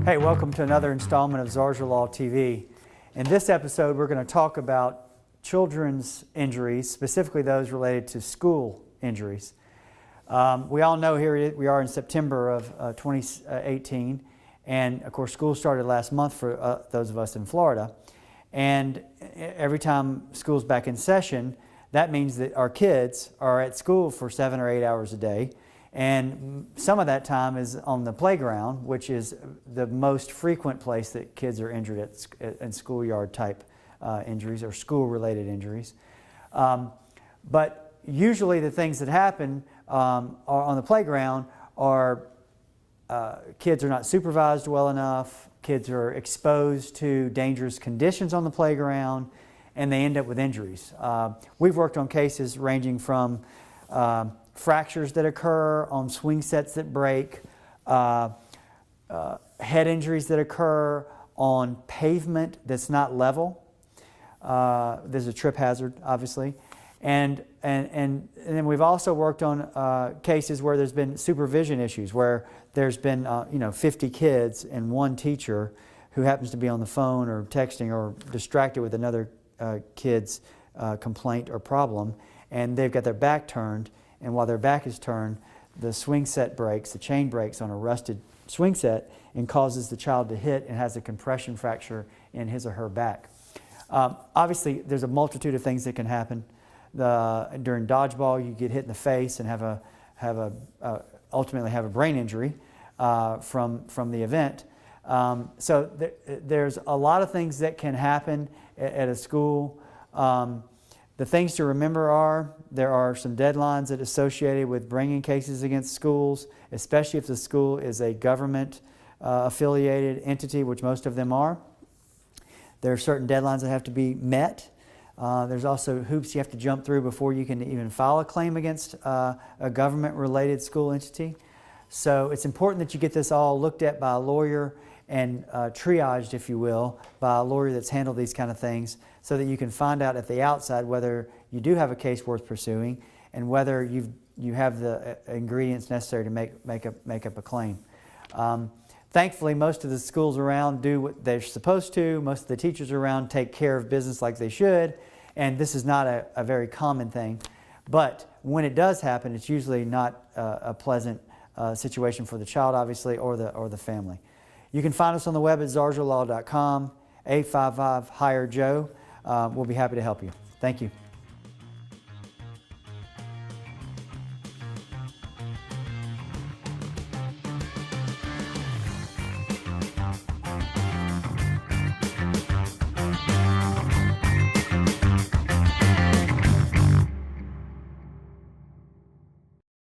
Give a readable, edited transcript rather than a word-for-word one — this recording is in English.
Hey, welcome to another installment of Zarzaur Law TV. In this episode, we're going to talk about children's injuries, specifically those related to school injuries. We all know here we are in September of 2018, and of course school started last month for those of us in Florida. And every time school's back in session, that means that our kids are at school for 7 or 8 hours a day. And some of that time is on the playground, which is the most frequent place that kids are injured in schoolyard type injuries or school related injuries. But usually the things that happen are on the playground are kids are not supervised well enough, kids are exposed to dangerous conditions on the playground, and they end up with injuries. We've worked on cases ranging from fractures that occur on swing sets that break, head injuries that occur on pavement that's not level. There's a trip hazard, obviously. And then we've also worked on cases where there's been supervision issues, where there's been 50 kids and one teacher who happens to be on the phone or texting or distracted with another kid's complaint or problem, and they've got their back turned. And while their back is turned, the swing set breaks, the chain breaks on a rusted swing set and causes the child to hit and has a compression fracture in his or her back. Obviously, there's a multitude of things that can happen. During dodgeball, you get hit in the face and ultimately have a brain injury from the event. So there's a lot of things that can happen at a school. The things to remember are there are some deadlines that are associated with bringing cases against schools, especially if the school is a government affiliated entity, which most of them are. There are certain deadlines that have to be met. There's also hoops you have to jump through before you can even file a claim against a government-related school entity. So it's important that you get this all looked at by a lawyer and triaged, if you will, by a lawyer that's handled these kind of things, so that you can find out at the outside whether you do have a case worth pursuing and whether you have the ingredients necessary to make up a claim. Thankfully, most of the schools around do what they're supposed to. Most of the teachers around take care of business like they should, and this is not a very common thing. But when it does happen, it's usually not a pleasant situation for the child, obviously, or the family. You can find us on the web at zarzaurlaw.com, 855-HIRE-JOE. We'll be happy to help you. Thank you.